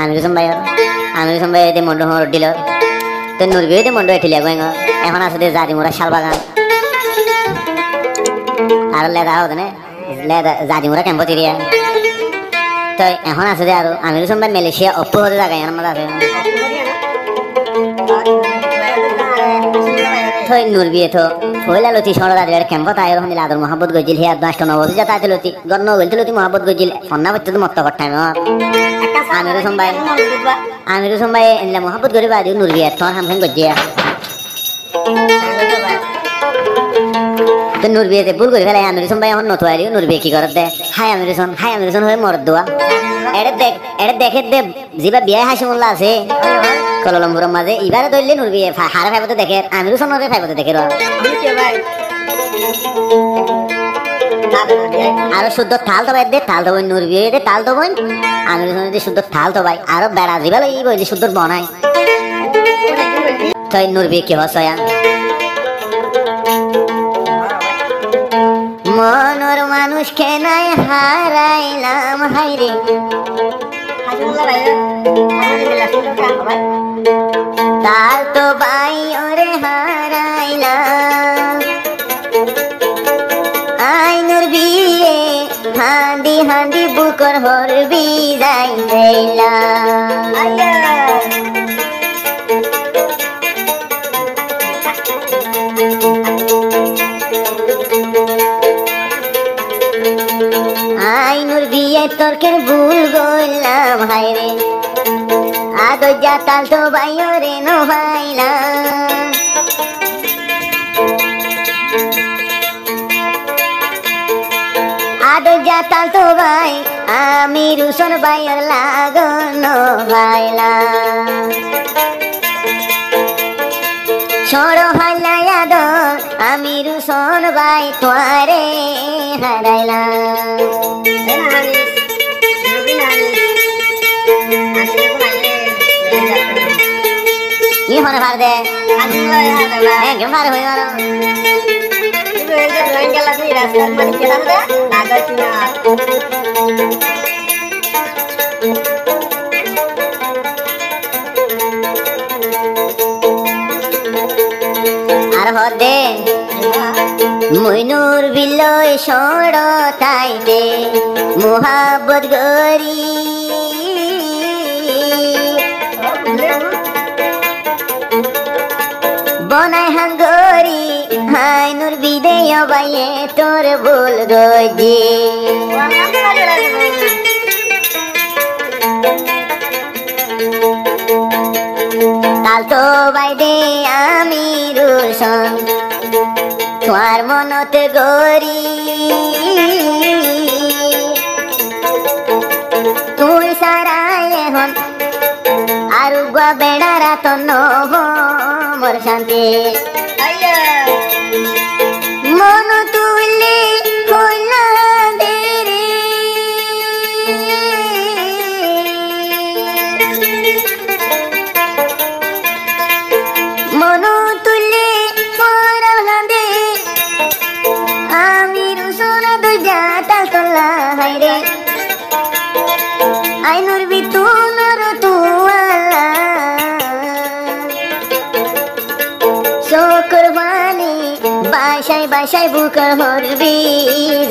আমির হোসেন ভাই এতে মন্ডল দিল তো নুরবিতে মন্ডল এঠিলিয়া গেঙ্গ এখন আছে জাদি মোরা শালবাগান আর লেদা হতো না লেদা জাদি মোরা ক্যাম্প তিরিয়া তো এখন আছে যে আর আমির হোসেন ভাই মালয়েশিয়া অপ্পু হতে জায়গায় আমার আছে থই নুরবিয়ে তো হইলা লতি সর দাঁড়িয়ে ক্যাম্প তাই রকম আদর মহাব্বত গজিল হে আদমাস তো নবজি যা তাই লতি গন্ন গলতি লতি মহাব্বত গজিল ফন্না বচ্চা তো মত করতে আমার আমির হোসেন ভাই এনলা মহাব্বত করে বাদিও নুরবিয়ে তোর হামখান গজিয়া তো নুরবিয়েতে ভুল করে ফেলে আমির হোসেন ভাই এখন নতুন আইলিও নুরবিয়ে কি করত দে হাই আমির হোসেন হয়ে মরদ দোয়া এটা দেখে দে জিবা বিয়ে হাসি মোল্লা আছে কলম্বুরের মাঝে এবারে ধরলে নুরবিয়ে হারে ফাইবতে দেখে আমির হোসেন ফাইবতে দেখে আর শুদ্ধ থাল তো ভাই দে থাল তো নুরবিয়ে তাল তো বোন আমির হোসেন শুদ্ধ থাল তো ভাই আরো বেড়া জিবা এই বই শুদ্ধ বনাই তাই নুরবিয়ে কি হসয়া মনর মানুষ কেনাই হারাইলাম হাইরে তাল তো বাই ওরে হারাইলাম আইনুর বিয়ে হান্দি হান্দি বুকর হরবি যাইলাম আইনুর বিয়ে তর্কের ভুল গইলাম হাইরে আদর যা তাল তো বাইও রে নো ভাইলাম আদর যা তাল তো ভাই আমি রুসন বাইর লাগনো ভাইলাম সড়ো হাইলাই আদর আমি রুসন বাই তোয়ারে হারাইলাম কি হনে ভার দে একদম ভার হয়ে গেল আর হদে মইনুর বিলয় সড় তাইতে মোহাব্বত গরি বনাই হাঙ্গরি হাইনুর বিদেয় বাইয়ে তোর বল গজি তাল তো বাইদে আমি রুশন তোমার মনতে গরি তুই সারাই এখন আর গুয়া বেড়ারা তো নব মোর শান্তি মন তুলে হইলা দেরে মন তুলে হইলা দে আমি রুসন তো যাতা তোলা হাইরে আইনুর বিতুনর তুয়ালা শুকরবানি বাসায় বাসায় বুকর হরবি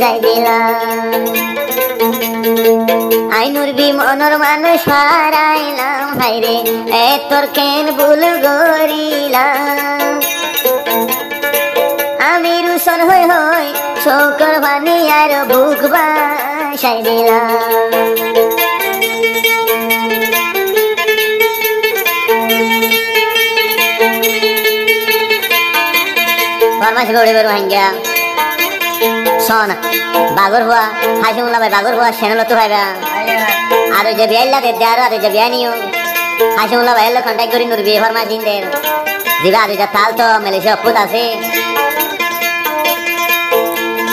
যাই দিলাম আইনুর বি মনর মানুষ হারাইলাম হাইরে এ তোর কেন ভুল গরিলাম আমি রুসন হই হই শুকরবানি আর বুক বাসাই দিলাম ফরমাইশ গড়ে বেরো হাঙ্গা শোন বাগর হুয়া হাসিমুল্লাহ ভাই বাগর হুয়া সেনল তো ভাইবা আর ওই যে বিয়াইলা দে আর ওই যে বিয়াই নিও হাসিমুল্লাহ ভাই এলো কন্টাক্ট করি নুরবি ফরমাইশ দিন দে দিবা আর তাল তো মালয়েশিয়া অপুত আছে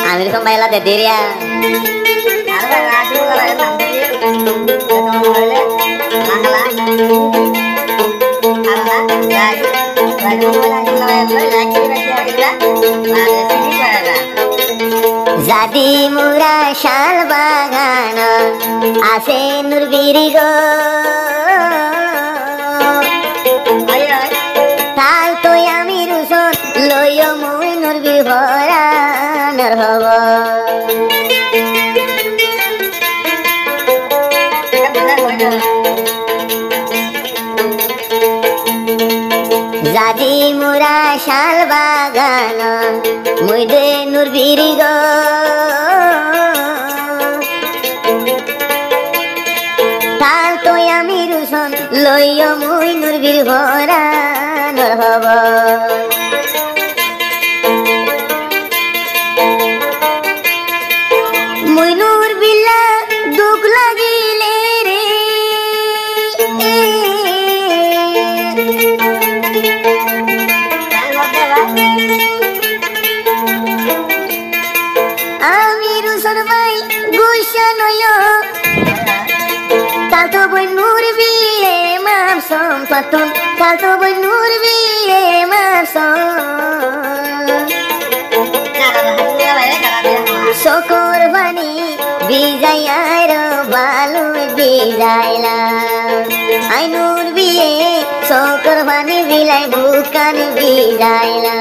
আমির হোসেন ভাই এলা দে দেরিয়া জাদি মুরা শাল বাগান আছে নুরবির গো ভরা শাল বাগান মুই দে নুর বিরি গো তাল তো আমি রুশন লইয় মুই নুর বীর ভরা নর হব মুই নুর বিলা দুঃখ লাগিলে রে আমি রুশন ভাই গুসা নয় কাল তো বই নূর বিয়ে মাপ সম্পতন কাল তো বই নূর বিয়ে মাপ শকর বাণী বিজাইয়ার বালু বিজাইলা আই নূর বিয়ে শকর বাণী বিলাই বুকান বিজাইলা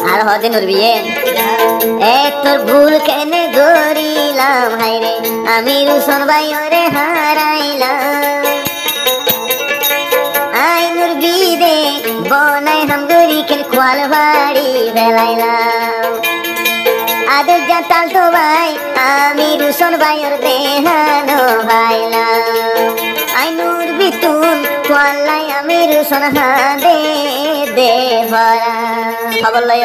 আর হতে নুর বিয়ে তোর ভুল কেনে গরিলাম হাই রে আমি রুশন ভাই ওরে হারাইলাম আই নুর বিদে বনাই হাম গরি কেন খোয়াল বাড়ি ফেলাইলাম আদর জাতাল তো ভাই আমি রুশন ভাই ওর দেহানো ভাইলাম আই নুর বিতুন খোয়ালাই আমি রুশন হাদে দে ভরা খবর লয়